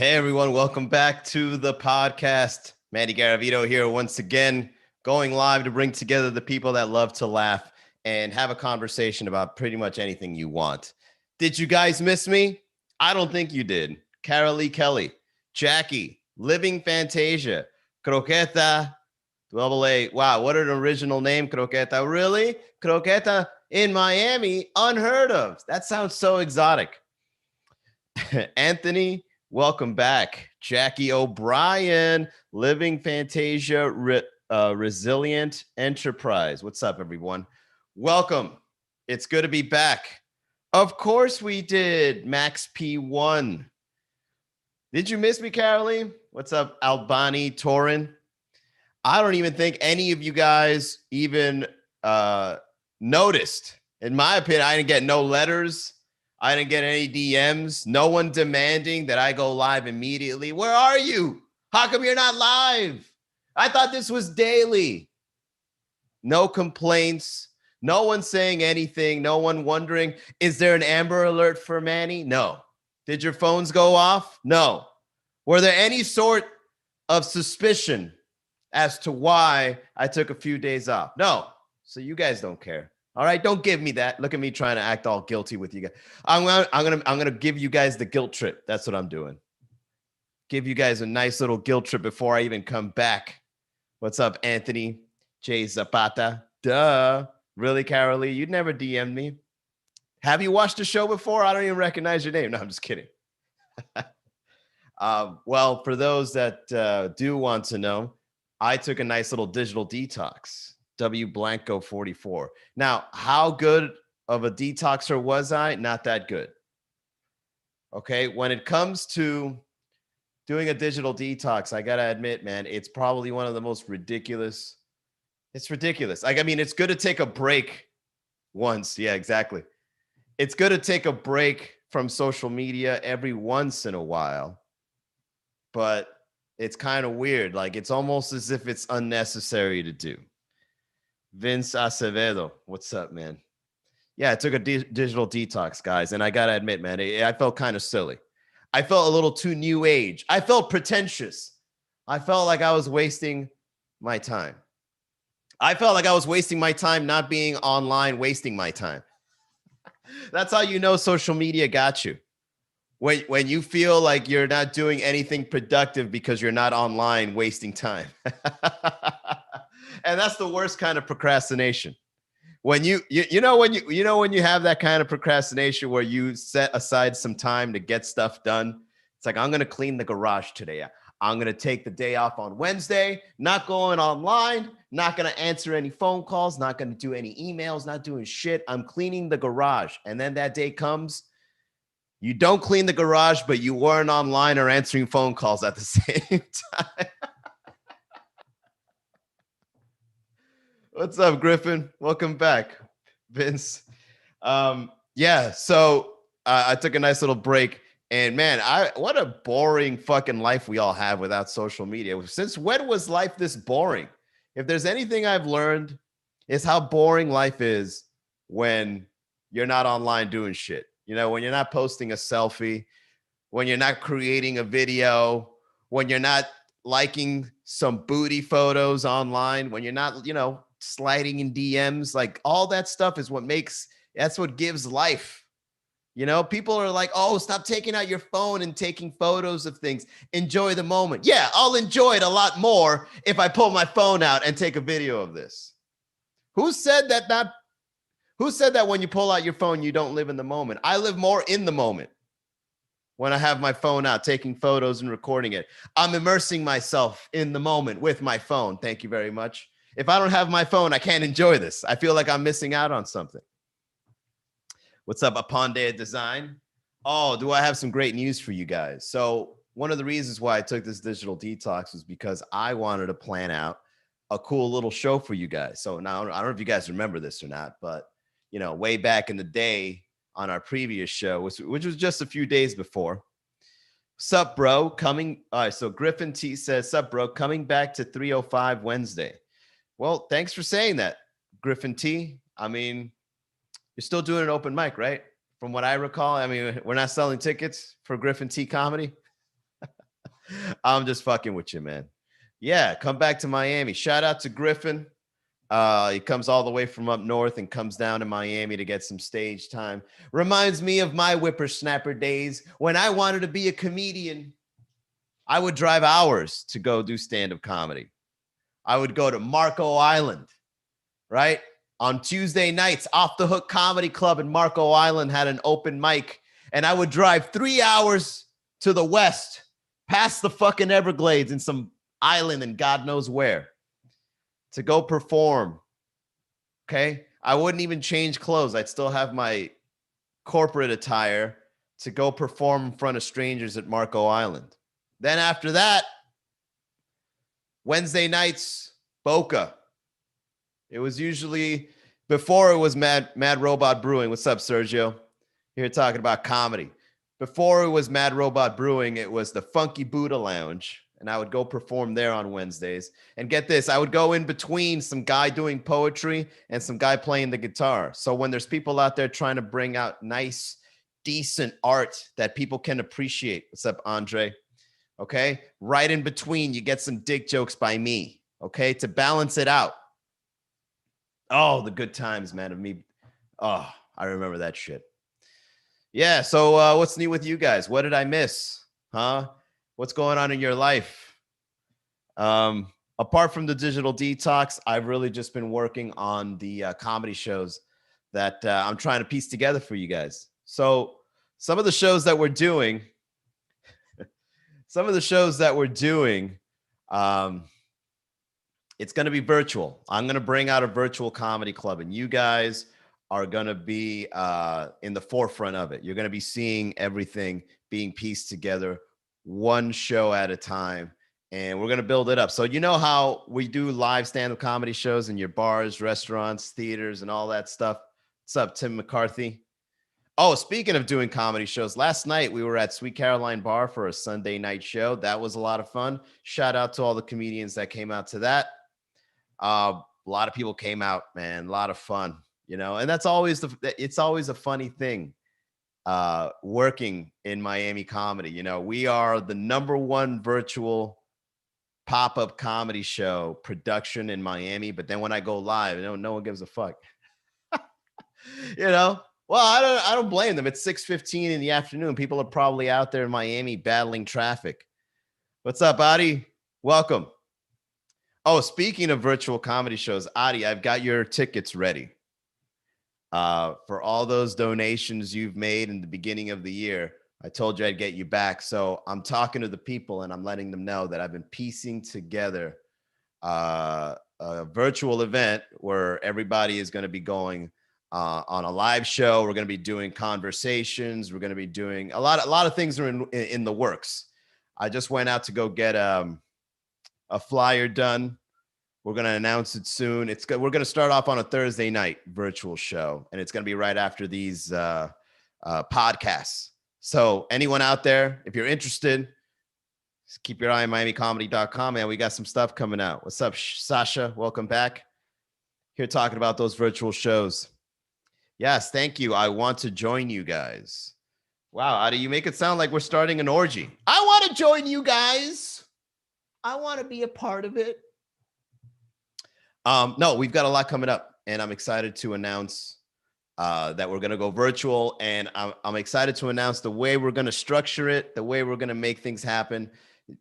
Hey everyone, welcome back to the podcast. Manny Garavito here once again, going live to bring together the people that love to laugh and have a conversation about pretty much anything you want. Did you guys miss me? I don't think you did. Carol Lee Kelly, Jackie, Living Fantasia, Croqueta, Double A. Wow, what an original name, Croqueta. Really? Croqueta in Miami? Unheard of. That sounds so exotic. Anthony, welcome back. Jackie O'Brien, Living Fantasia, Resilient Enterprise. What's up, everyone? Welcome. It's good to be back. Of course we did. Max P1. Did you miss me, Caroline? What's up, Albani Torin? I don't even think any of you guys even noticed. In my opinion, I didn't get no letters. I didn't get any DMs. No one demanding that I go live immediately. Where are you? How come you're not live? I thought this was daily. No complaints. No one saying anything. No one wondering, is there an Amber Alert for Manny? No. Did your phones go off? No. Were there any sort of suspicion as to why I took a few days off? No. So you guys don't care. All right, don't give me that. Look at me trying to act all guilty with you guys. I'm gonna give you guys the guilt trip. That's what I'm doing. Give you guys a nice little guilt trip before I even come back. What's up, Anthony J Zapata? Duh. Really, Carol Lee? You'd never DM'd me. Have you watched the show before? I don't even recognize your name. No, I'm just kidding. Well, for those that do want to know, I took a nice little digital detox. W Blanco 44. Now, how good of a detoxer was I? Not that good. Okay, when it comes to doing a digital detox, I gotta admit, man, it's probably one of the most ridiculous. It's ridiculous. Like, I mean, it's good to take a break once. Yeah, exactly. It's good to take a break from social media every once in a while, but it's kind of weird. Like, it's almost as if it's unnecessary to do. Vince Acevedo, what's up, man? Yeah, I took a digital detox, guys, and I gotta admit, man, I felt kind of silly. I felt a little too new age. I felt pretentious. I felt like I was wasting my time. I felt like I was wasting my time not being online, wasting my time. That's how you know social media got you. When you feel like you're not doing anything productive because you're not online, wasting time. And that's the worst kind of procrastination. When you when you have that kind of procrastination where you set aside some time to get stuff done. It's like, I'm going to clean the garage today. I'm going to take the day off on Wednesday, not going online, not going to answer any phone calls, not going to do any emails, not doing shit. I'm cleaning the garage. And then that day comes, you don't clean the garage, but you weren't online or answering phone calls at the same time. What's up, Griffin? Welcome back, Vince. Yeah, so I took a nice little break, and man, what a boring fucking life we all have without social media. Since when was life this boring? If there's anything I've learned, is how boring life is when you're not online doing shit. You know, when you're not posting a selfie, when you're not creating a video, when you're not liking some booty photos online, when you're not, sliding in DMs, like all that stuff is that's what gives life. You know, people are like, oh, stop taking out your phone and taking photos of things. Enjoy the moment. Yeah, I'll enjoy it a lot more if I pull my phone out and take a video of this. Who said that when you pull out your phone, you don't live in the moment? I live more in the moment when I have my phone out, taking photos and recording it. I'm immersing myself in the moment with my phone. Thank you very much. If I don't have my phone, I can't enjoy this. I feel like I'm missing out on something. What's up, Aponde Design? Oh, do I have some great news for you guys? So one of the reasons why I took this digital detox was because I wanted to plan out a cool little show for you guys. So now, I don't know if you guys remember this or not, but, way back in the day on our previous show, which was just a few days before. Sup, bro? Coming. All right, so Griffin T says, sup, bro? Coming back to 305 Wednesday. Well, thanks for saying that, Griffin T. I mean, you're still doing an open mic, right? From what I recall. I mean, we're not selling tickets for Griffin T comedy. I'm just fucking with you, man. Yeah, come back to Miami. Shout out to Griffin. He comes all the way from up north and comes down to Miami to get some stage time. Reminds me of my whippersnapper days when I wanted to be a comedian. I would drive hours to go do stand-up comedy. I would go to Marco Island, right? On Tuesday nights, Off the Hook Comedy Club in Marco Island had an open mic, and I would drive 3 hours to the west, past the fucking Everglades in some island and God knows where, to go perform. Okay? I wouldn't even change clothes. I'd still have my corporate attire to go perform in front of strangers at Marco Island. Then after that, Wednesday nights, Boca. It was usually before it was Mad Robot Brewing. What's up, Sergio? Here talking about comedy. Before it was Mad Robot Brewing, it was the Funky Buddha Lounge. And I would go perform there on Wednesdays. And get this, I would go in between some guy doing poetry and some guy playing the guitar. So when there's people out there trying to bring out nice, decent art that people can appreciate. What's up, Andre? Okay. Right in between, you get some dick jokes by me. Okay. To balance it out. Oh, the good times, man, of me. Oh, I remember that shit. Yeah. So what's new with you guys? What did I miss? Huh? What's going on in your life? Apart from the digital detox, I've really just been working on the comedy shows that I'm trying to piece together for you guys. So some of the shows that we're doing, it's going to be virtual. I'm going to bring out a virtual comedy club, and you guys are going to be in the forefront of it. You're going to be seeing everything being pieced together one show at a time, and we're going to build it up. So you know how we do live stand-up comedy shows in your bars, restaurants, theaters, and all that stuff. What's up, Tim McCarthy? Oh, speaking of doing comedy shows, last night we were at Sweet Caroline Bar for a Sunday night show. That was a lot of fun. Shout out to all the comedians that came out to that. A lot of people came out, man. A lot of fun, you know, and that's always it's always a funny thing. Working in Miami comedy, you know, we are the #1 virtual pop-up comedy show production in Miami. But then when I go live, no one gives a fuck. You know, well, I don't blame them. It's 6:15 in the afternoon. People are probably out there in Miami battling traffic. What's up, Adi? Welcome. Oh, speaking of virtual comedy shows, Adi, I've got your tickets ready. For all those donations you've made in the beginning of the year. I told you I'd get you back. So I'm talking to the people and I'm letting them know that I've been piecing together a virtual event where everybody is going to be going on a live show. We're going to be doing conversations. We're going to be doing a lot of things are in the works. I just went out to go get a flyer done. We're going to announce it soon. We're going to start off on a Thursday night virtual show, and it's going to be right after these podcasts. So anyone out there, if you're interested, just keep your eye on MiamiComedy.com, man. We got some stuff coming out. What's up, Sasha? Welcome back. Here talking about those virtual shows. Yes, thank you. I want to join you guys. Wow, Adi, you make it sound like we're starting an orgy. I want to join you guys. I want to be a part of it. No, we've got a lot coming up, and I'm excited to announce that we're going to go virtual, and I'm excited to announce the way we're going to structure it, the way we're going to make things happen.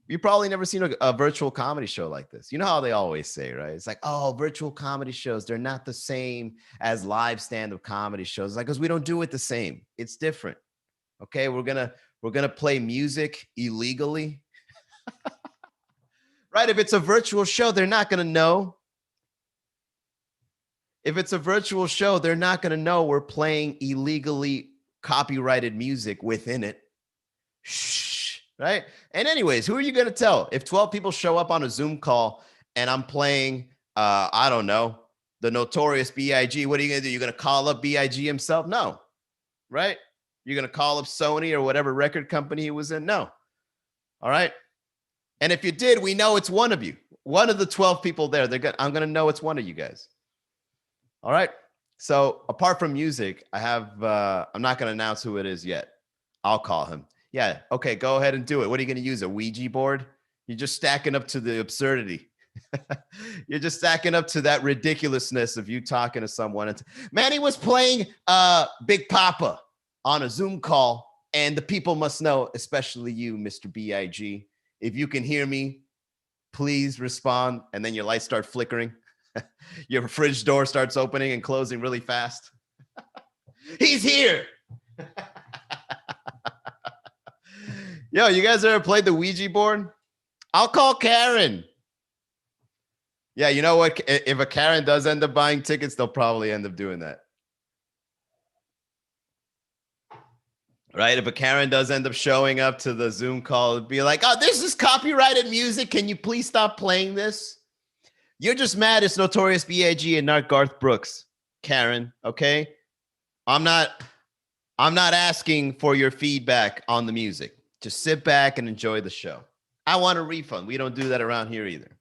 You've probably never seen a virtual comedy show like this. You know how they always say, right? It's like, oh, virtual comedy shows, they're not the same as live stand-up comedy shows. It's like, because we don't do it the same. It's different. Okay, we're gonna play music illegally. Right? If it's a virtual show, they're not gonna know. If it's a virtual show, they're not going to know we're playing illegally copyrighted music within it. Shh, right? And anyways, who are you going to tell? If 12 people show up on a Zoom call and I'm playing, I don't know, the Notorious B.I.G., what are you going to do? You're going to call up B.I.G. himself? No, right? You're going to call up Sony or whatever record company he was in? No. All right? And if you did, we know it's one of you. One of the 12 people there. I'm going to know it's one of you guys. All right. So apart from music, I have, I'm not going to announce who it is yet. I'll call him. Yeah. Okay. Go ahead and do it. What are you going to use? A Ouija board? You're just stacking up to the absurdity. You're just stacking up to that ridiculousness of you talking to someone. Manny was playing Big Papa on a Zoom call, and the people must know, especially you, Mr. BIG. If you can hear me, please respond. And then your lights start flickering. Your fridge door starts opening and closing really fast. He's here. Yo, you guys ever played the Ouija board? I'll call Karen. Yeah, you know what? If a Karen does end up buying tickets, they'll probably end up doing that. Right? If a Karen does end up showing up to the Zoom call, it'd be like, oh, this is copyrighted music. Can you please stop playing this? You're just mad it's Notorious B.I.G. and not Garth Brooks, Karen, okay? I'm not asking for your feedback on the music. Just sit back and enjoy the show. I want a refund. We don't do that around here either.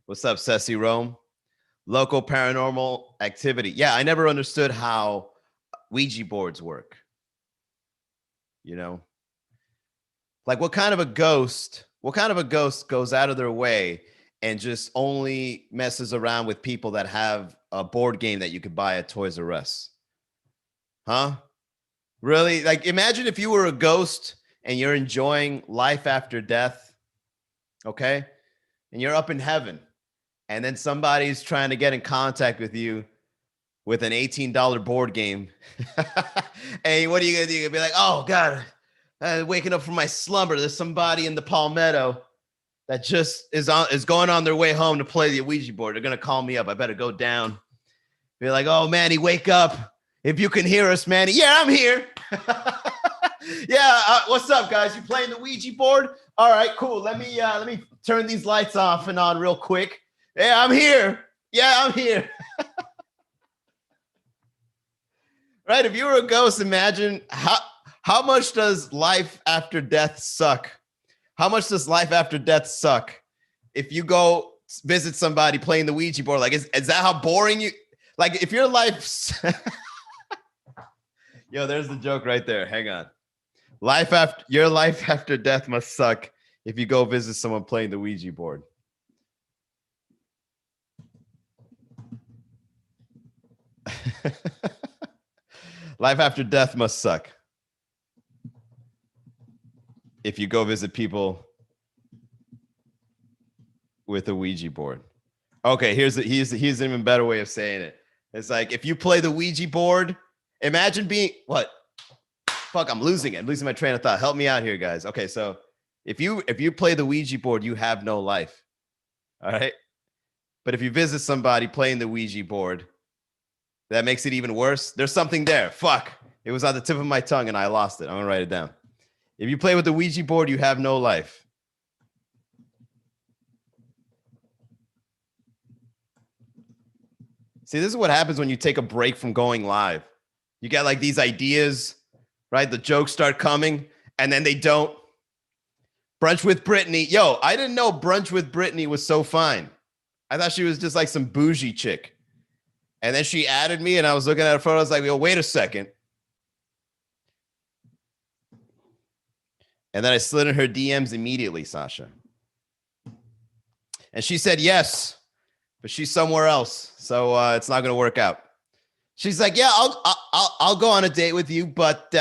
What's up, Ceci Rome? Local paranormal activity. Yeah, I never understood how Ouija boards work. You know, like what kind of a ghost goes out of their way and just only messes around with people that have a board game that you could buy at Toys R Us? Huh? Really? Like, imagine if you were a ghost and you're enjoying life after death, okay? And you're up in heaven, and then somebody's trying to get in contact with you with an $18 board game. Hey, what are you going to do? You're going to be like, oh, God, waking up from my slumber. There's somebody in the Palmetto that just is going on their way home to play the Ouija board. They're going to call me up. I better go down. Be like, oh, Manny, wake up. If you can hear us, Manny. Yeah, I'm here. Yeah, what's up, guys? You playing the Ouija board? All right, cool. Let me turn these lights off and on real quick. Yeah, I'm here. Yeah, I'm here. Right? If you were a ghost, imagine how much does life after death suck? How much does life after death suck? If you go visit somebody playing the Ouija board, like, is that how boring you? Like, if your life, yo, there's the joke right there. Hang on. Your life after death must suck if you go visit someone playing the Ouija board. Life after death must suck if you go visit people with a Ouija board. Okay, here's an even better way of saying it. It's like, if you play the Ouija board, imagine being what? Fuck, I'm losing it. I'm losing my train of thought. Help me out here, guys. Okay, so if you play the Ouija board, you have no life. All right? But if you visit somebody playing the Ouija board, that makes it even worse. There's something there. Fuck. It was on the tip of my tongue and I lost it. I'm going to write it down. If you play with the Ouija board, you have no life. See, this is what happens when you take a break from going live. You get like these ideas, right? The jokes start coming and then they don't. Brunch with Brittany. Yo, I didn't know Brunch with Brittany was so fine. I thought she was just like some bougie chick. And then she added me and I was looking at her photo. I was like, yo, wait a second. And then I slid in her DMs immediately, Sasha. And she said yes, but she's somewhere else. So it's not going to work out. She's like, yeah, I'll go on a date with you, but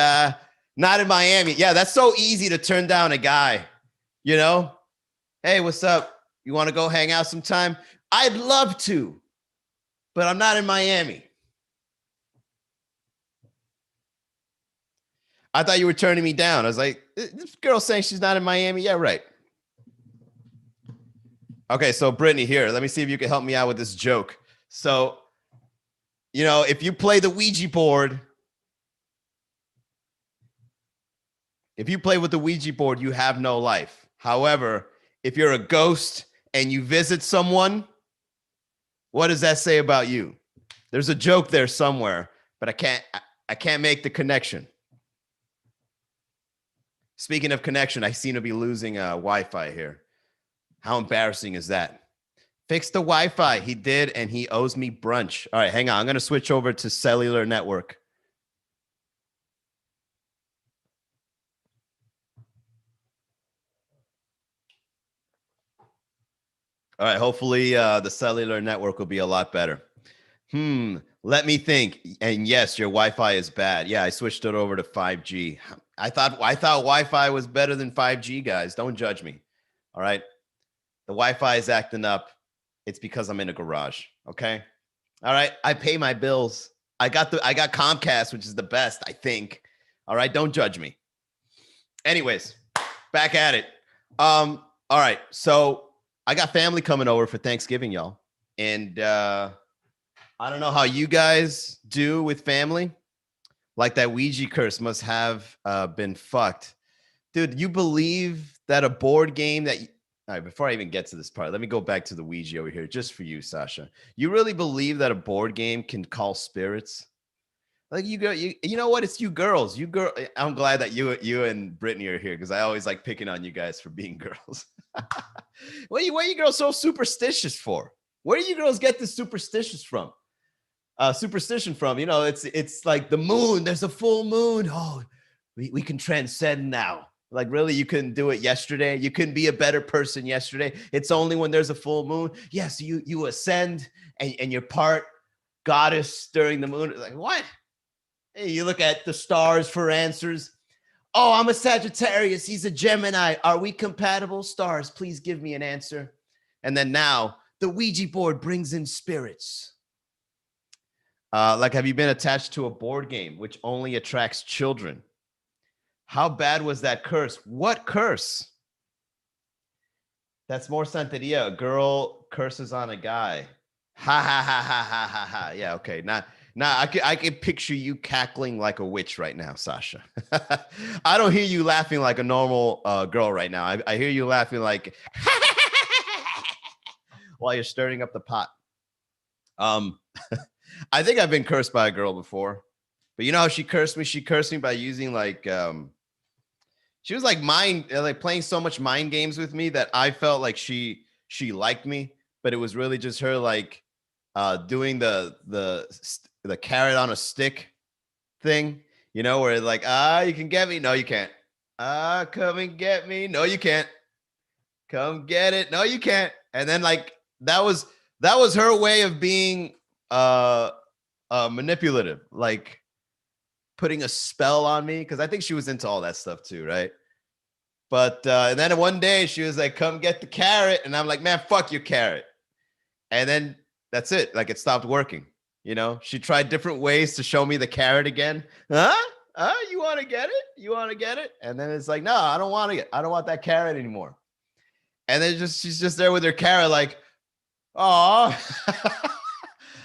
not in Miami. Yeah, that's so easy to turn down a guy, you know? Hey, what's up? You want to go hang out sometime? I'd love to, but I'm not in Miami. I thought you were turning me down. I was like, this girl's saying she's not in Miami. Yeah, right. Okay, so Brittany, here, let me see if you can help me out with this joke. So, you know, if you play the Ouija board, if you play with the Ouija board, you have no life. However, if you're a ghost and you visit someone, what does that say about you? There's a joke there somewhere, but I can't make the connection. Speaking of connection, I seem to be losing Wi-Fi here. How embarrassing is that? Fix the Wi-Fi. He did, and he owes me brunch. All right, hang on. I'm going to switch over to cellular network. All right. Hopefully, the cellular network will be a lot better. Let me think. And yes, your Wi-Fi is bad. Yeah, I switched it over to 5G. I thought Wi-Fi was better than 5G, guys. Don't judge me. All right. The Wi-Fi is acting up. It's because I'm in a garage. Okay. All right. I pay my bills. I got Comcast, which is the best, I think. All right. Don't judge me. Anyways, back at it. All right. So I got family coming over for Thanksgiving, y'all. And I don't know how you guys do with family. Like that Ouija curse must have been fucked. Dude, you believe that a board game that... All right, before I even get to this part, let me go back to the Ouija over here just for you, Sasha. You really believe that a board game can call spirits? Like you know what? It's you girls. I'm glad that you and Brittany are here because I always like picking on you guys for being girls. What are you girls so superstitious for? Where do you girls get this superstition from? You know, it's like the moon. There's a full moon. Oh, we can transcend now. Like, really, you couldn't do it yesterday? You couldn't be a better person yesterday? It's only when there's a full moon. Yes, you ascend and you're part goddess during the moon. Like, what? Hey, you look at the stars for answers. Oh, I'm a Sagittarius. He's a Gemini. Are we compatible? Stars, please give me an answer. And then now the Ouija board brings in spirits. Like, have you been attached to a board game which only attracts children? How bad was that curse? What curse? That's more Santeria. A girl curses on a guy. Ha ha ha ha ha ha ha. Yeah, okay. Now I can picture you cackling like a witch right now, Sasha. I don't hear you laughing like a normal girl right now. I hear you laughing like while you're stirring up the pot. I think I've been cursed by a girl before, but you know how she cursed me? She cursed me by using like she was like playing so much mind games with me that I felt like she liked me, but it was really just her like doing the carrot on a stick thing, you know, where like, you can get me. No, you can't. Come and get me. No, you can't. Come get it. No, you can't. And then like that was her way of being manipulative, like putting a spell on me, because I think she was into all that stuff too, right? But and then one day she was like, come get the carrot, and I'm like, man, fuck your carrot. And then that's it. Like, it stopped working. You know, she tried different ways to show me the carrot again. You want to get it? You want to get it? And then it's like, no, I don't want that carrot anymore. And then she's just there with her carrot, like, oh,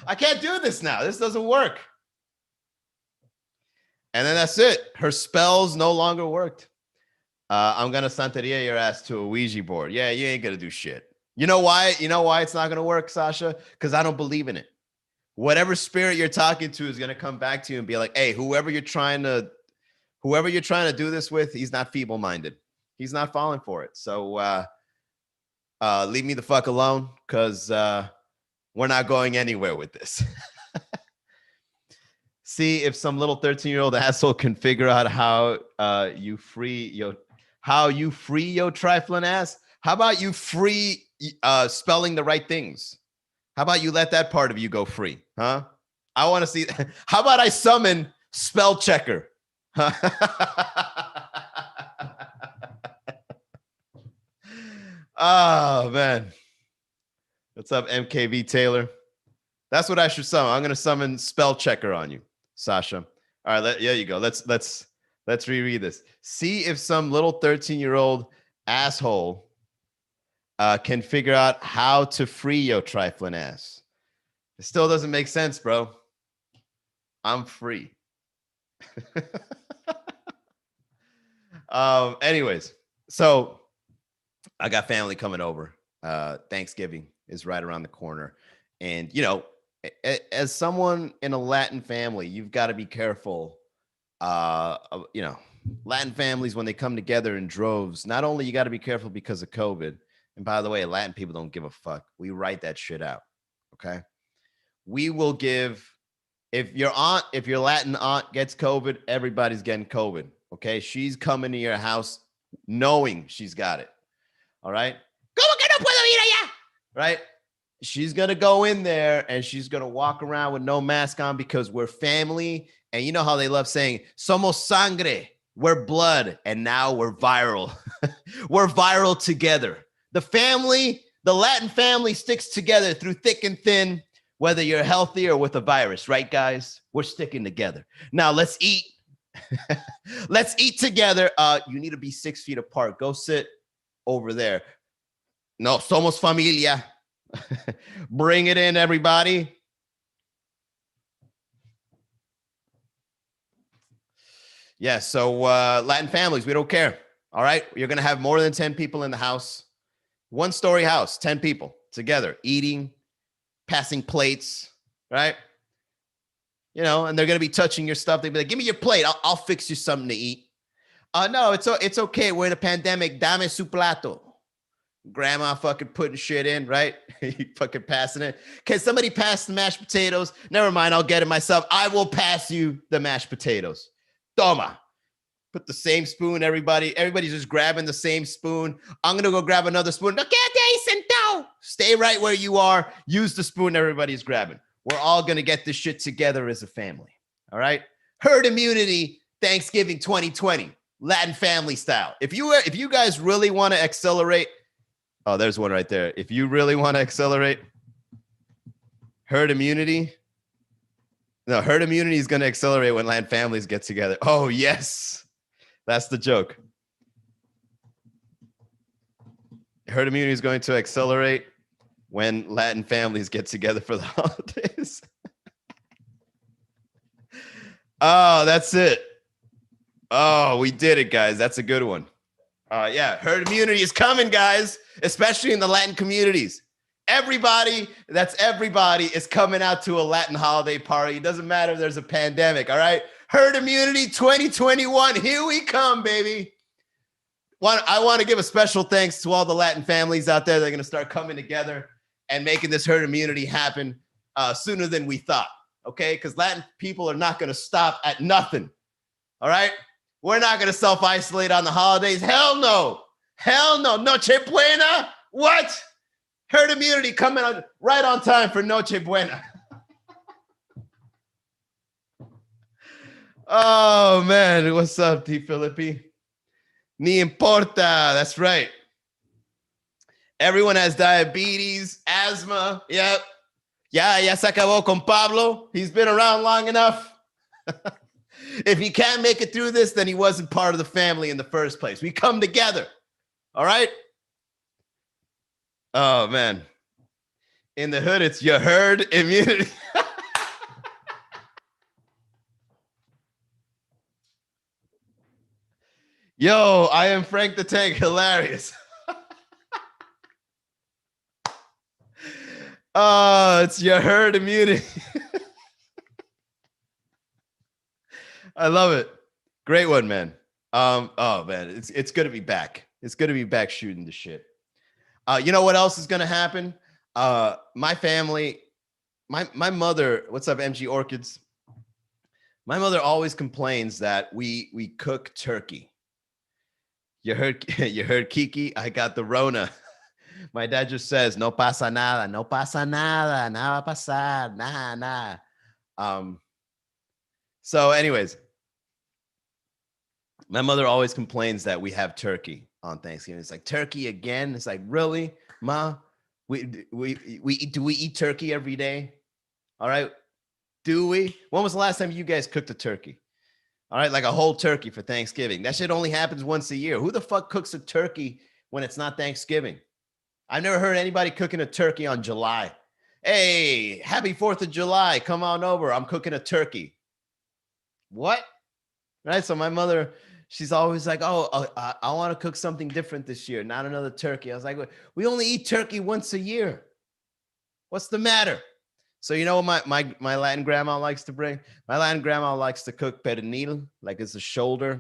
I can't do this now. This doesn't work. And then that's it. Her spells no longer worked. I'm going to Santeria your ass to a Ouija board. Yeah, you ain't going to do shit. You know why? You know why it's not going to work, Sasha? Because I don't believe in it. Whatever spirit you're talking to is going to come back to you and be like, hey, whoever you're trying to do this with, he's not feeble-minded. He's not falling for it. So leave me the fuck alone, because we're not going anywhere with this. See if some little 13-year-old asshole can figure out how you free your trifling ass. How about you free spelling the right things? How about you let that part of you go free? Huh? I want to see. How about I summon spell checker? Oh, man. What's up, MKV Taylor? That's what I should summon. I'm going to summon spell checker on you, Sasha. All right. There you go. Let's reread this. See if some little 13-year-old asshole can figure out how to free your trifling ass. It still doesn't make sense, bro. I'm free. Anyways, so I got family coming over. Thanksgiving is right around the corner. And, you know, as someone in a Latin family, you've got to be careful. You know, Latin families, when they come together in droves, not only you got to be careful because of COVID. And by the way, Latin people don't give a fuck. We write that shit out. Okay. We will give, if your Latin aunt gets COVID, everybody's getting COVID. Okay. She's coming to your house knowing she's got it. All right. ¿Cómo que no puedo ir allá? right? She's going to go in there and she's going to walk around with no mask on because we're family. And you know how they love saying, somos sangre, we're blood. And now we're viral. We're viral together. The family, the Latin family sticks together through thick and thin, whether you're healthy or with a virus, right, guys? We're sticking together. Now let's eat. Let's eat together. You need to be 6 feet apart. Go sit over there. No, somos familia. Bring it in, everybody. Yeah, so Latin families, we don't care. All right, you're going to have more than 10 people in the house. One-story house, 10 people together, eating, passing plates, right? You know, and they're going to be touching your stuff. They'll be like, give me your plate. I'll fix you something to eat. No, it's okay. We're in a pandemic. Dame su plato. Grandma fucking putting shit in, right? You fucking passing it. Can somebody pass the mashed potatoes? Never mind, I'll get it myself. I will pass you the mashed potatoes. Toma. Put the same spoon, everybody. Everybody's just grabbing the same spoon. I'm going to go grab another spoon. No, stay right where you are. Use the spoon everybody's grabbing. We're all going to get this shit together as a family. All right? Herd immunity, Thanksgiving 2020, Latin family style. If you guys really want to accelerate, oh, there's one right there. If you really want to accelerate herd immunity, no, herd immunity is going to accelerate when Latin families get together. Oh, yes. That's the joke. Herd immunity is going to accelerate when Latin families get together for the holidays. Oh, that's it. Oh, we did it, guys. That's a good one. Yeah, herd immunity is coming, guys, especially in the Latin communities. Everybody is coming out to a Latin holiday party. It doesn't matter if there's a pandemic, all right? Herd immunity 2021. Here we come, baby. I want to give a special thanks to all the Latin families out there that are going to start coming together and making this herd immunity happen sooner than we thought, okay? Because Latin people are not going to stop at nothing, all right? We're not going to self-isolate on the holidays. Hell no. Hell no. Noche Buena? What? Herd immunity coming on right on time for Noche Buena. Oh, man. What's up, T. Philippi? Ni importa. That's right. Everyone has diabetes, asthma. Yep. Ya se acabó con Pablo. He's been around long enough. If he can't make it through this, then he wasn't part of the family in the first place. We come together. All right? Oh, man. In the hood, it's your herd immunity. Yo, I am Frank the Tank. Hilarious. Oh, it's your herd immunity. I love it. Great one, man. Oh man, it's good to be back. It's good to be back shooting the shit. You know what else is gonna happen? My family, my mother. What's up, MG Orchids? My mother always complains that we cook turkey. You heard Kiki? I got the Rona. My dad just says, no pasa nada, no pasa nada, nada va a pasar, nada. So anyways, my mother always complains that we have turkey on Thanksgiving. It's like, turkey again? It's like, really, Ma? Do we eat turkey every day? All right. Do we? When was the last time you guys cooked a turkey? All right, like a whole turkey for Thanksgiving. That shit only happens once a year. Who the fuck cooks a turkey when it's not Thanksgiving? I've never heard anybody cooking a turkey on July. Hey, happy 4th of July. Come on over. I'm cooking a turkey. What? Right? So my mother, she's always like, I want to cook something different this year, not another turkey. I was like, we only eat turkey once a year. What's the matter? So you know what my Latin grandma likes to bring? My Latin grandma likes to cook pernil, like it's a shoulder,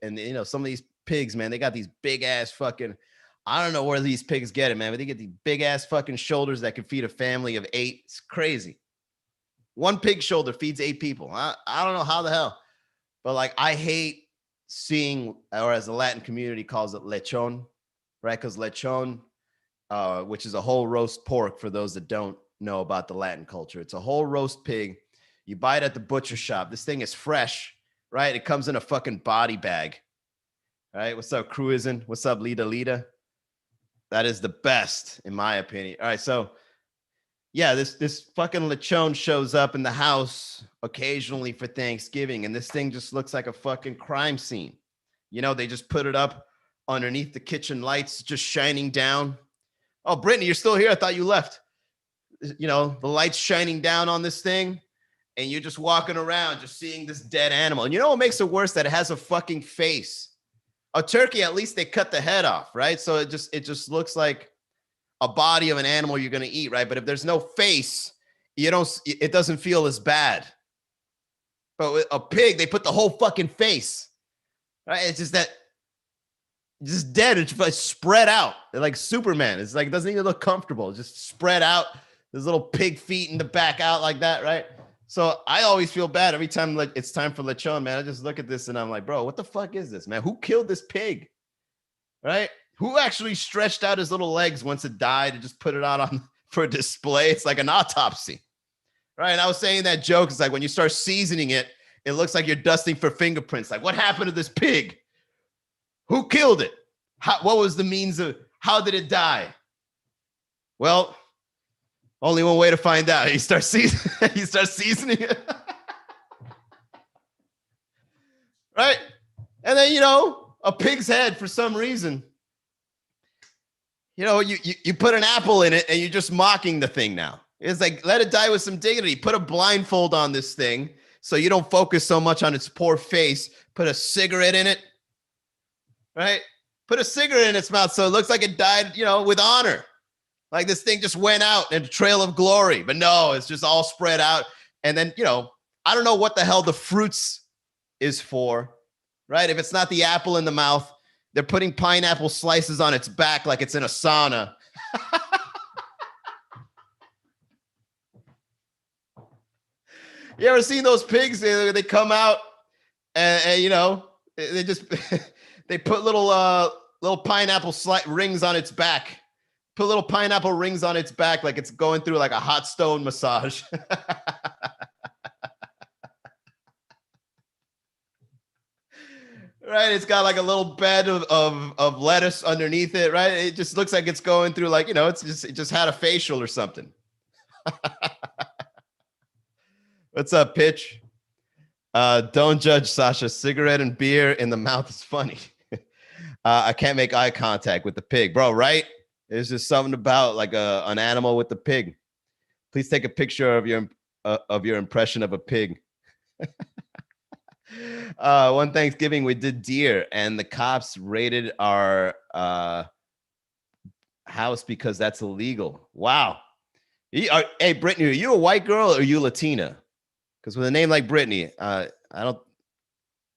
and you know, some of these pigs, man, they got these big ass fucking, I don't know where these pigs get it, man, but they get these big ass fucking shoulders that can feed a family of 8. It's crazy. One pig shoulder feeds 8 people. I don't know how the hell, but like I hate seeing, or as the Latin community calls it, lechon, right? Because lechon which is a whole roast pork for those that don't know about the Latin culture. It's a whole roast pig. You buy it at the butcher shop. This thing is fresh, right? It comes in a fucking body bag. All right. What's up, Cruisin'? What's up, Lita Lita? That is the best, in my opinion. All right. So, yeah, this fucking lechon shows up in the house occasionally for Thanksgiving, and this thing just looks like a fucking crime scene. You know, they just put it up underneath the kitchen lights, just shining down. Oh, Brittany, you're still here? I thought you left. You know, the lights shining down on this thing, and you're just walking around, just seeing this dead animal. And you know what makes it worse? That it has a fucking face. A turkey, at least they cut the head off, right? So it just looks like a body of an animal you're going to eat, right? But if there's no face, it doesn't feel as bad. But with a pig, they put the whole fucking face, right? It's just that, just dead. It's like spread out. They're like Superman. It's like, it doesn't even look comfortable. It's just spread out. There's little pig feet in the back out like that, right? So I always feel bad every time like it's time for lechon, man. I just look at this and I'm like, bro, what the fuck is this, man? Who killed this pig, right? Who actually stretched out his little legs once it died and just put it out on for display? It's like an autopsy, right? And I was saying that joke. It's like when you start seasoning it, it looks like you're dusting for fingerprints. Like, what happened to this pig? Who killed it? What was the means of, how did it die? Well, only one way to find out. You start seasoning it. Right? And then, you know, a pig's head, for some reason, you know, you put an apple in it and you're just mocking the thing now. It's like, let it die with some dignity. Put a blindfold on this thing so you don't focus so much on its poor face. Put a cigarette in it, right? Put a cigarette in its mouth so it looks like it died, you know, with honor. Like this thing just went out in a trail of glory. But no, it's just all spread out. And then, you know, I don't know what the hell the fruits is for, right? If it's not the apple in the mouth, they're putting pineapple slices on its back like it's in a sauna. You ever seen those pigs? They come out and you know, they just they put little pineapple rings on its back. Put little pineapple rings on its back like it's going through like a hot stone massage. Right? It's got like a little bed of lettuce underneath it, right? It just looks like it's going through like, you know, it just had a facial or something. What's up, Pitch? Don't judge, Sasha. Cigarette and beer in the mouth is funny. I can't make eye contact with the pig, bro, right? There's just something about like an animal with the pig. Please take a picture of your impression of a pig. One Thanksgiving we did deer, and the cops raided our house because that's illegal. Wow. Hey, Brittany, are you a white girl or are you Latina? Because with a name like Brittany, I'm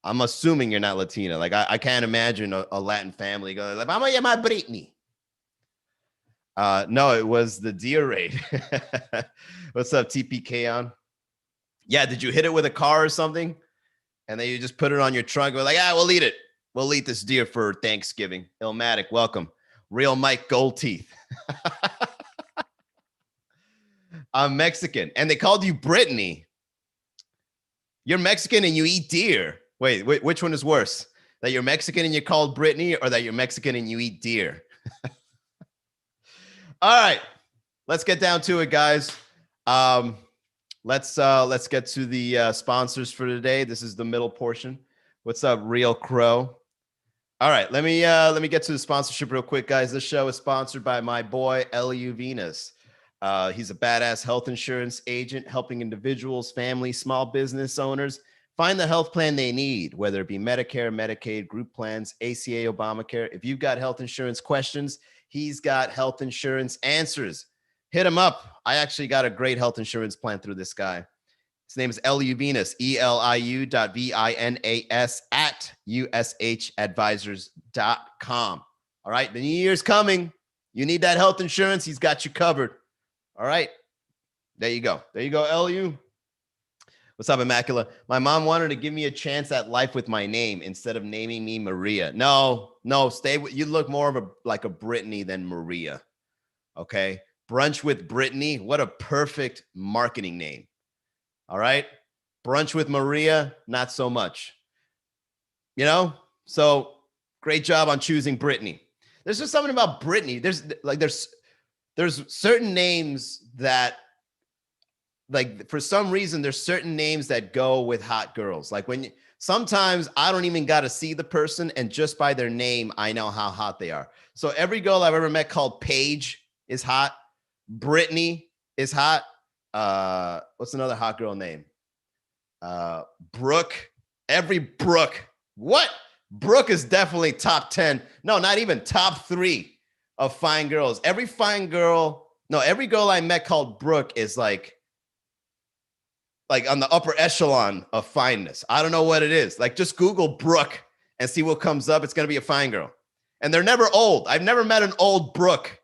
assuming you're not Latina. Like I can't imagine a Latin family going like, "Mama, llama Brittany." No, it was the deer raid. What's up, TPK on? Yeah, did you hit it with a car or something? And then you just put it on your trunk. We're like, we'll eat it. We'll eat this deer for Thanksgiving. Illmatic, welcome. Real Mike Goldteeth. I'm Mexican. And they called you Brittany. You're Mexican and you eat deer. Wait, which one is worse? That you're Mexican and you're called Brittany, or that you're Mexican and you eat deer? All right, let's get down to it, guys. Let's get to the sponsors for today. This is the middle portion. What's up, Real Crow? All right, let me get to the sponsorship real quick, guys. This show is sponsored by my boy L.U. Venus. He's a badass health insurance agent helping individuals, families, small business owners find the health plan they need, whether it be Medicare, Medicaid, group plans, ACA, Obamacare. If you've got health insurance questions, he's got health insurance answers. Hit him up. I actually got a great health insurance plan through this guy. His name is L.U. Venus, ELIU.VINAS at USHadvisors.com. All right, the new year's coming. You need that health insurance. He's got you covered. All right, there you go. There you go, L.U. What's up, Immaculate? My mom wanted to give me a chance at life with my name instead of naming me Maria. No, stay with, you look more of like a Brittany than Maria. Okay. Brunch with Brittany. What a perfect marketing name. All right. Brunch with Maria. Not so much. You know? So great job on choosing Brittany. There's just something about Brittany. There's certain names that, like, for some reason, there's certain names that go with hot girls. Like sometimes I don't even got to see the person, and just by their name, I know how hot they are. So every girl I've ever met called Paige is hot. Brittany is hot. What's another hot girl name? Brooke. Every Brooke. What? Brooke is definitely top 10. No, not even top 3 of fine girls. Every girl I met called Brooke is like on the upper echelon of fineness. I don't know what it is. Like, just Google Brooke and see what comes up. It's going to be a fine girl. And they're never old. I've never met an old Brooke.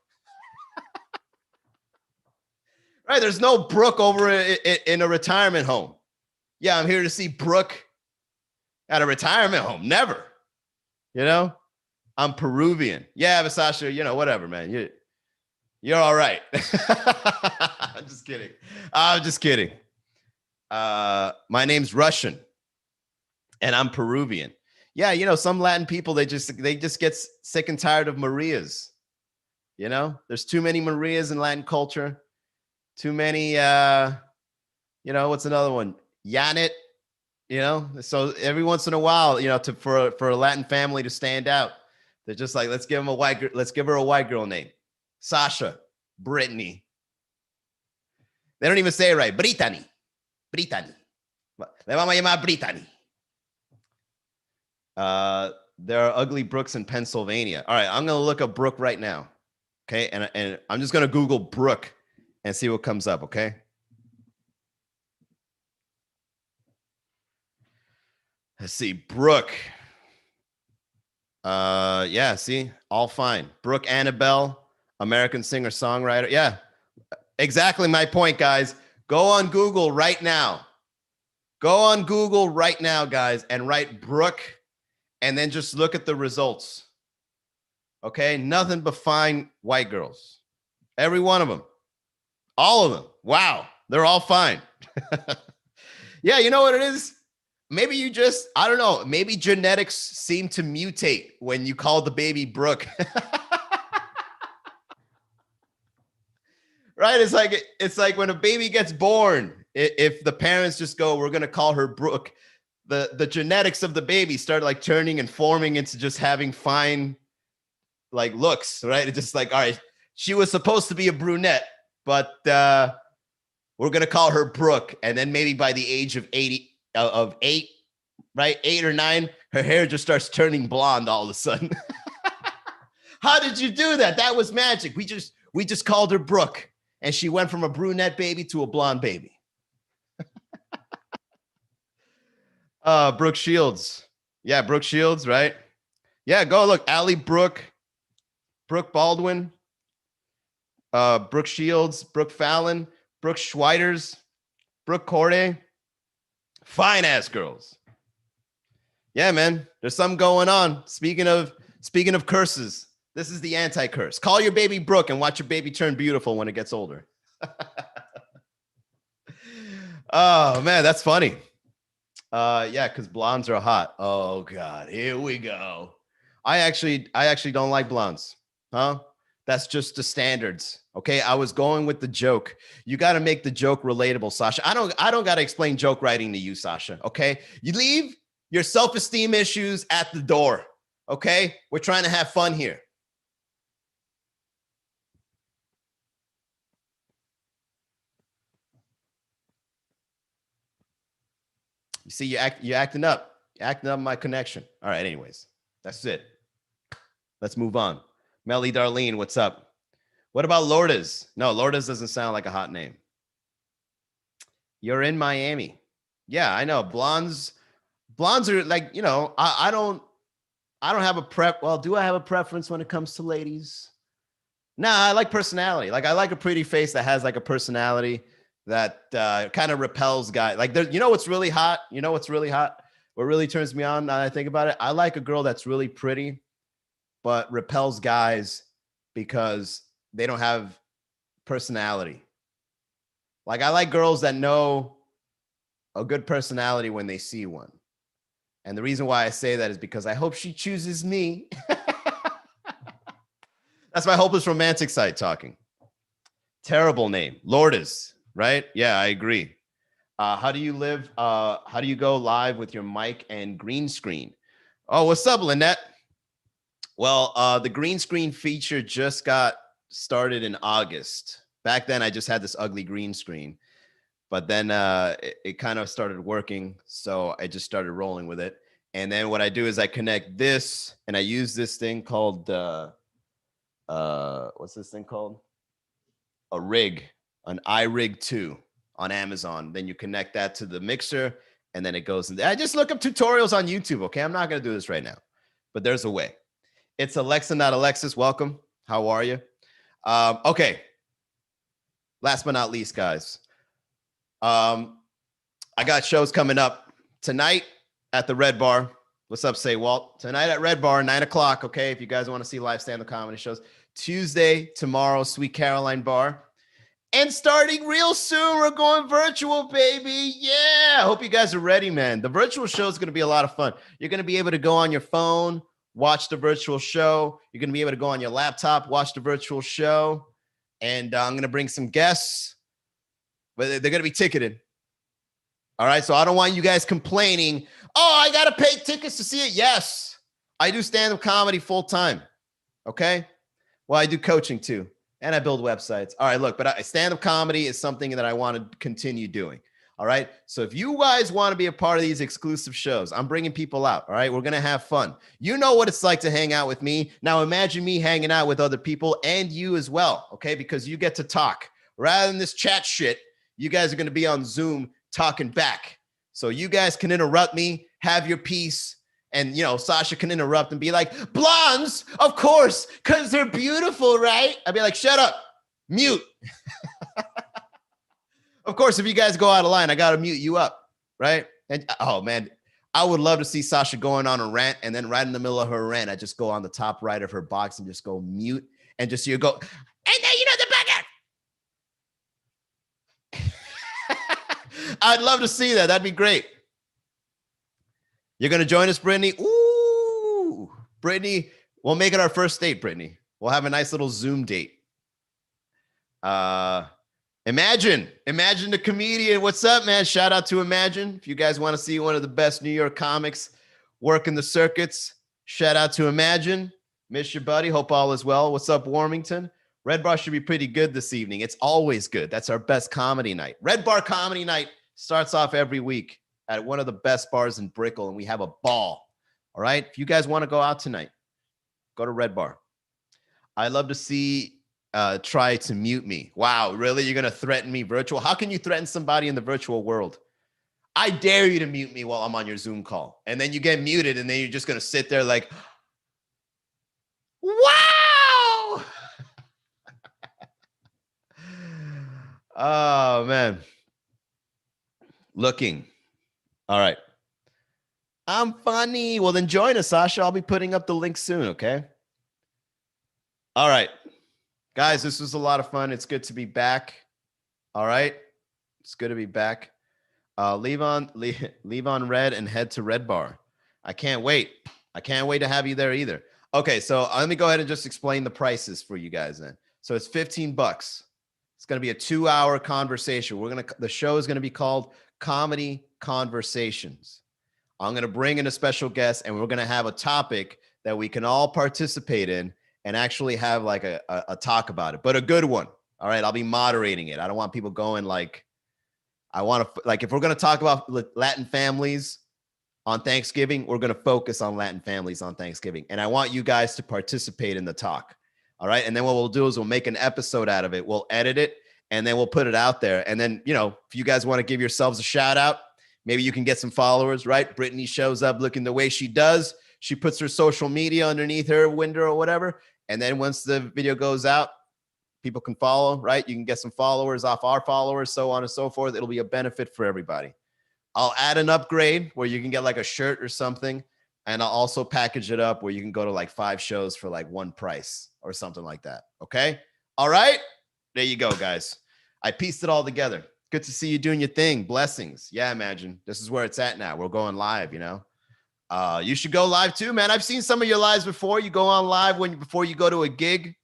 Right? There's no Brooke over in a retirement home. Yeah, I'm here to see Brooke at a retirement home. Never. You know? I'm Peruvian. Yeah, but Sasha, whatever, man. You're all right. I'm just kidding. I'm just kidding. My name's Russian and I'm Peruvian. Yeah, some Latin people, they just get sick and tired of Marias. There's too many Marias in Latin culture. Too many, what's another one? Janet, so every once in a while, for a Latin family to stand out, they're just like, let's give her a white girl name. Sasha, Brittany. They don't even say it right. Brittany. Le vamos a llamar Brittany. There are ugly Brooks in Pennsylvania. All right, I'm going to look up Brooke right now. Okay, and I'm just going to Google Brooke and see what comes up, okay? Let's see, Brooke. Yeah, see, all fine. Brooke Annabelle, American singer-songwriter. Yeah, exactly my point, guys. Go on Google right now. Go on Google right now, guys, and write Brooke, and then just look at the results. Okay, nothing but fine white girls. Every one of them. All of them. Wow, they're all fine. Yeah, you know what it is? Maybe I don't know, maybe genetics seem to mutate when you call the baby Brooke. Right? It's like when a baby gets born, if the parents just go, we're going to call her Brooke, the genetics of the baby start like turning and forming into just having fine like looks, right? It's just like, all right, she was supposed to be a brunette, but we're going to call her Brooke. And then maybe by the age of 8, right? 8 or 9, her hair just starts turning blonde all of a sudden. How did you do that? That was magic. We just called her Brooke, and she went from a brunette baby to a blonde baby. Brooke Shields. Yeah, Brooke Shields, right? Yeah, go look. Allie Brooke, Brooke Baldwin, Brooke Shields, Brooke Fallon, Brooke Schweiters, Brooke Corday. Fine ass girls. Yeah, man. There's something going on. Speaking of curses, this is the anti-curse. Call your baby Brooke and watch your baby turn beautiful when it gets older. Oh man, that's funny. Yeah, because blondes are hot. Oh God, here we go. I actually don't like blondes. Huh? That's just the standards. Okay, I was going with the joke. You got to make the joke relatable, Sasha. I don't got to explain joke writing to you, Sasha. Okay, you leave your self-esteem issues at the door. Okay, we're trying to have fun here. You see, you're acting up. You're acting up my connection. All right, anyways, that's it. Let's move on. Melly Darlene, what's up? What about Lourdes? No, Lourdes doesn't sound like a hot name. You're in Miami. Yeah, I know. Blondes are like, I don't have a prep. Well, do I have a preference when it comes to ladies? Nah, I like personality. Like, I like a pretty face that has like a personality that kind of repels guys. Like, what's really hot? What really turns me on now that I think about it? I like a girl that's really pretty, but repels guys because they don't have personality. Like, I like girls that know a good personality when they see one. And the reason why I say that is because I hope she chooses me. That's my hopeless romantic side talking. Terrible name. Lourdes, right? Yeah, I agree. How do you live? How do you go live with your mic and green screen? Oh, what's up, Lynette? Well, the green screen feature just got started in August. Back then, I just had this ugly green screen, but then it kind of started working. So I just started rolling with it. And then what I do is I connect this and I use this thing called, what's this thing called? A rig, an iRig 2 on Amazon. Then you connect that to the mixer and then it goes. I just look up tutorials on YouTube. Okay. I'm not going to do this right now, but there's a way. It's Alexa, not Alexis. Welcome. How are you? Okay. Last but not least, guys. I got shows coming up tonight at the Red Bar. What's up, Say Walt? Tonight at Red Bar, 9 o'clock. Okay. If you guys want to see live stand-up comedy shows. Tuesday, tomorrow, Sweet Caroline Bar. And starting real soon, we're going virtual, baby. Yeah. I hope you guys are ready, man. The virtual show is going to be a lot of fun. You're going to be able to go on your phone, watch the virtual show. You're going to be able to go on your laptop, watch the virtual show. And I'm going to bring some guests, but they're going to be ticketed. All right. So I don't want you guys complaining. Oh, I got to pay tickets to see it. Yes. I do stand-up comedy full time. Okay. Well, I do coaching too. And I build websites. All right, look, but stand-up comedy is something that I want to continue doing. All right. So if you guys want to be a part of these exclusive shows, I'm bringing people out. All right. We're going to have fun. You know what it's like to hang out with me. Now imagine me hanging out with other people and you as well. Okay. Because you get to talk rather than this chat shit. You guys are going to be on Zoom talking back. So you guys can interrupt me, have your piece. And, you know, Sasha can interrupt and be like, blondes, of course, because they're beautiful, right? I'd be like, shut up, mute. Of course, if you guys go out of line, I got to mute you up, right? And oh, man, I would love to see Sasha going on a rant. And then right in the middle of her rant, I just go on the top right of her box and just go mute and just you go, and then you know the bucket. I'd love to see that. That'd be great. You're going to join us, Brittany? Ooh, Brittany, we'll make it our first date, Brittany. We'll have a nice little Zoom date. Imagine the comedian. What's up, man? Shout out to Imagine. If you guys want to see one of the best New York comics working the circuits, shout out to Imagine. Miss your buddy. Hope all is well. What's up, Warmington? Red Bar should be pretty good this evening. It's always good. That's our best comedy night. Red Bar Comedy Night starts off every week at one of the best bars in Brickell, and we have a ball. All right. If you guys want to go out tonight, go to Red Bar. I love to see try to mute me. Wow, really? You're gonna threaten me virtual? How can you threaten somebody in the virtual world? I dare you to mute me while I'm on your Zoom call. And then you get muted, and then you're just gonna sit there like, wow. Oh man. Looking. All right. I'm funny. Well, then join us, Sasha. I'll be putting up the link soon, okay? All right. Guys, this was a lot of fun. It's good to be back. All right. It's good to be back. Leave on red and head to Red Bar. I can't wait. I can't wait to have you there either. Okay, so let me go ahead and just explain the prices for you guys then. So it's $15. It's going to be a 2-hour conversation. The show is going to be called Comedy Conversations. I'm going to bring in a special guest and we're going to have a topic that we can all participate in and actually have like a talk about it, but a good one. All right. I'll be moderating it. I don't want people going like, I want to, like, if we're going to talk about Latin families on Thanksgiving, we're going to focus on Latin families on Thanksgiving. And I want you guys to participate in the talk. All right. And then what we'll do is we'll make an episode out of it. We'll edit it and then we'll put it out there. And then, you know, if you guys want to give yourselves a shout out, maybe you can get some followers, right? Brittany shows up looking the way she does. She puts her social media underneath her window or whatever. And then once the video goes out, people can follow, right? You can get some followers off our followers, so on and so forth. It'll be a benefit for everybody. I'll add an upgrade where you can get like a shirt or something. And I'll also package it up where you can go to like 5 shows for like one price or something like that. Okay. All right. There you go, guys. I pieced it all together. Good to see you doing your thing. Blessings. Yeah, imagine. This is where it's at now. We're going live, you know. You should go live too, man. I've seen some of your lives before. You go on live before you go to a gig.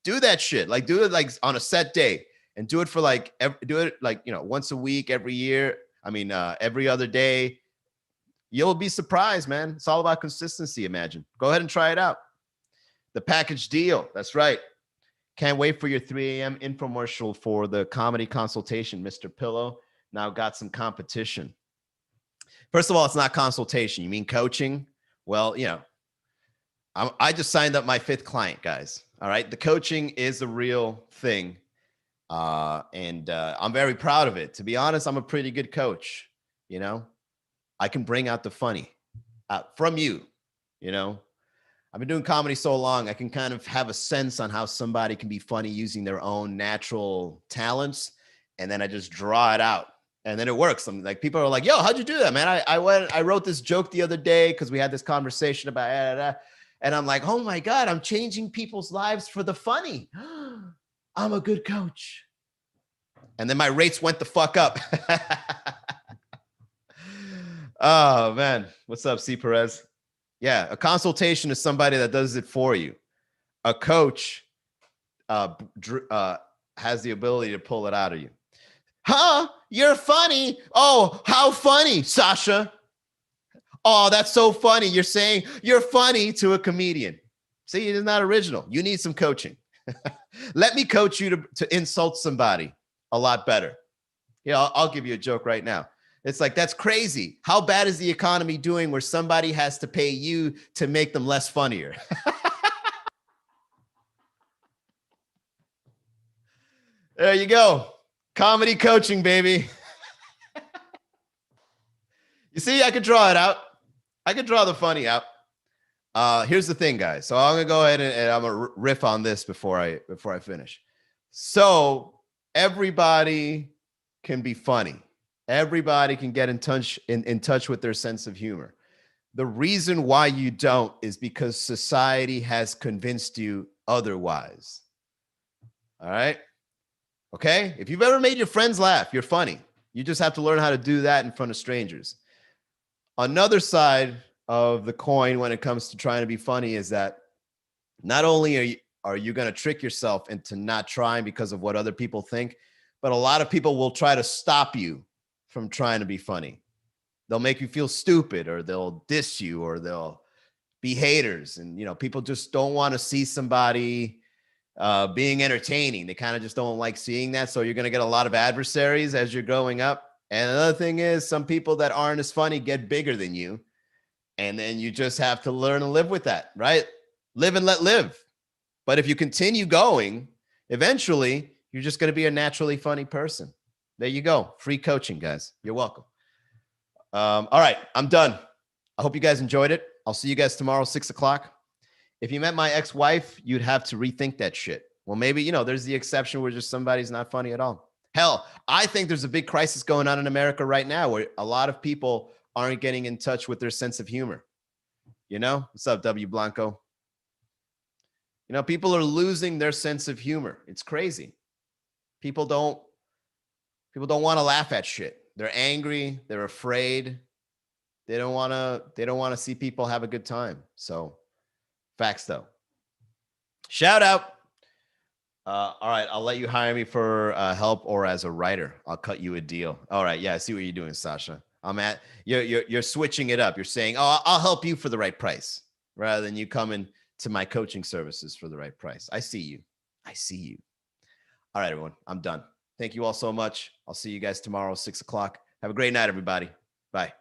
Do that shit. Like do it like on a set day and do it for like once a week, every year. I mean, every other day. You'll be surprised, man. It's all about consistency, imagine. Go ahead and try it out. The package deal. That's right. Can't wait for your 3 a.m. infomercial for the comedy consultation, Mr. Pillow. Now got some competition. First of all, it's not consultation. You mean coaching? Well, I just signed up my 5th client, guys. All right. The coaching is a real thing. And I'm very proud of it. To be honest, I'm a pretty good coach. I can bring out the funny from you. I've been doing comedy so long, I can kind of have a sense on how somebody can be funny using their own natural talents. And then I just draw it out. And then it works. I'm like, people are like, yo, how'd you do that, man? I wrote this joke the other day because we had this conversation about and I'm like, oh my God, I'm changing people's lives for the funny. I'm a good coach. And then my rates went the fuck up. Oh man. What's up, C. Perez? Yeah, a consultation is somebody that does it for you. A coach has the ability to pull it out of you. Huh? You're funny. Oh, how funny, Sasha. Oh, that's so funny. You're saying you're funny to a comedian. See, it's not original. You need some coaching. Let me coach you to insult somebody a lot better. Yeah, I'll give you a joke right now. It's like, that's crazy. How bad is the economy doing where somebody has to pay you to make them less funnier? There you go. Comedy coaching, baby. You see, I could draw it out. I could draw the funny out. Here's the thing, guys. So I'm gonna go ahead and I'm gonna riff on this before I finish. So everybody can be funny. Everybody can get in touch with their sense of humor. The reason why you don't is because society has convinced you otherwise. All right. Okay. If you've ever made your friends laugh, you're funny. You just have to learn how to do that in front of strangers. Another side of the coin when it comes to trying to be funny is that not only are you going to trick yourself into not trying because of what other people think, but a lot of people will try to stop you from trying to be funny. They'll make you feel stupid, or they'll diss you, or they'll be haters. And, people just don't want to see somebody being entertaining. They kind of just don't like seeing that. So you're going to get a lot of adversaries as you're growing up. And another thing is, some people that aren't as funny get bigger than you. And then you just have to learn to live with that, right? Live and let live. But if you continue going, eventually you're just going to be a naturally funny person. There you go. Free coaching, guys. You're welcome. All right. I'm done. I hope you guys enjoyed it. I'll see you guys tomorrow, 6:00. If you met my ex-wife, you'd have to rethink that shit. Well, maybe, there's the exception where just somebody's not funny at all. Hell, I think there's a big crisis going on in America right now where a lot of people aren't getting in touch with their sense of humor. What's up, W. Blanco? People are losing their sense of humor. It's crazy. People don't want to laugh at shit. They're angry. They're afraid. They don't want to see people have a good time. So facts though. Shout out. All right. I'll let you hire me for help or as a writer. I'll cut you a deal. All right. Yeah. I see what you're doing, Sasha. You're switching it up. You're saying, oh, I'll help you for the right price rather than you coming to my coaching services for the right price. I see you. All right, everyone. I'm done. Thank you all so much. I'll see you guys tomorrow, 6:00. Have a great night, everybody. Bye.